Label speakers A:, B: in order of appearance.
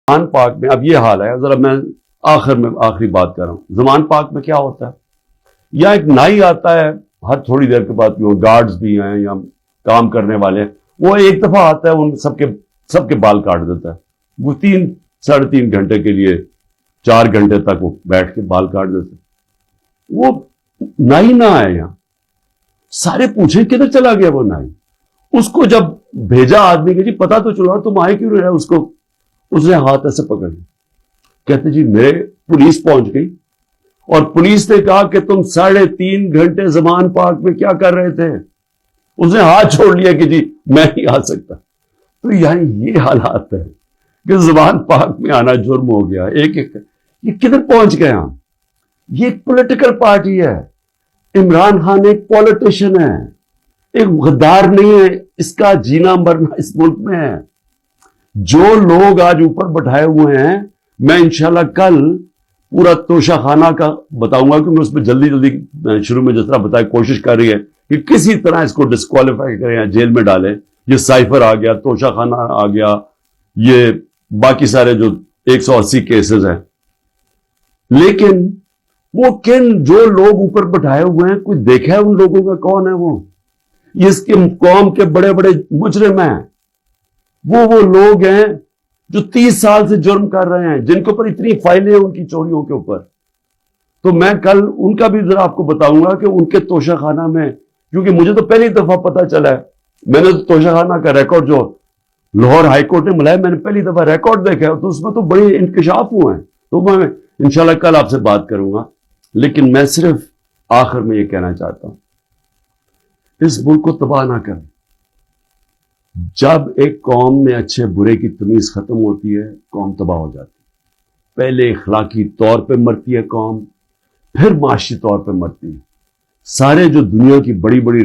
A: زمان پاک میں اب یہ حال ہے، ذرا میں آخری بات کر رہا ہوں. زمان پاک میں کیا ہوتا ہے؟ یا ایک نائی آتا ہے ہر تھوڑی دیر کے بعد، گارڈز بھی ہیں یا کام کرنے والے، وہ ایک دفعہ آتا ہے ان سب کے بال کاٹ دیتا ہے. وہ 3-3.5 گھنٹے کے لیے 4 گھنٹے تک وہ بیٹھ کے بال کاٹ دیتے. وہ نائی نہ آئے یہاں، سارے پوچھیں کدھر چلا گیا وہ نائی. اس کو جب بھیجا آدمی کہ جی پتا تو چلا تم آئے کیوں رہے، اس نے ہاتھ ایسے پکڑ لیا. کہتے جی میرے پولیس پہنچ گئی اور پولیس نے کہا کہ تم 3.5 گھنٹے زمان پاک میں کیا کر رہے تھے. اس نے ہاتھ چھوڑ لیا کہ جی میں نہیں آ سکتا. تو یعنی یہ حالات ہے کہ زمان پاک میں آنا جرم ہو گیا. یہ کدھر پہنچ گئے ہم؟ یہ ایک پولیٹیکل پارٹی ہے. عمران خان ایک پولیٹیشین ہے، ایک غدار نہیں ہے. اس کا جینا مرنا اس ملک میں ہے. جو لوگ آج اوپر بٹھائے ہوئے ہیں، میں انشاءاللہ کل پورا توشہ خانہ کا بتاؤں گا، کیونکہ اس میں جلدی شروع میں جس طرح بتایا کوشش کر رہی ہے کہ کسی طرح اس کو ڈسکوالیفائی کریں یا جیل میں ڈالیں. یہ سائفر آ گیا، توشہ خانہ آ گیا، یہ باقی سارے جو 180 کیسز ہیں. لیکن وہ جو لوگ اوپر بٹھائے ہوئے ہیں، کوئی دیکھا ہے ان لوگوں کا کون ہے؟ وہ اس کی قوم کے بڑے بڑے مجرم ہیں. وہ لوگ ہیں جو 30 سال سے جرم کر رہے ہیں، جن کے اوپر اتنی فائلیں ہیں ان کی چوریوں کے اوپر. تو میں کل ان کا بھی ذرا آپ کو بتاؤں گا کہ ان کے توشہ خانہ میں، کیونکہ مجھے تو پہلی دفعہ پتا چلا ہے. میں نے توشہ خانہ کا ریکارڈ جو لاہور ہائی کورٹ نے ملایا، میں نے پہلی دفعہ ریکارڈ دیکھا ہے، تو اس میں تو بڑے انکشاف ہوئے ہیں. تو میں انشاءاللہ کل آپ سے بات کروں گا. لیکن میں صرف آخر میں یہ کہنا چاہتا ہوں، اس ملک کو تباہ نہ کریں. جب ایک قوم میں اچھے برے کی تمیز ختم ہوتی ہے، قوم تباہ ہو جاتی ہے. پہلے اخلاقی طور پہ مرتی ہے قوم، پھر معاشی طور پہ مرتی ہے. سارے جو دنیا کی بڑی بڑی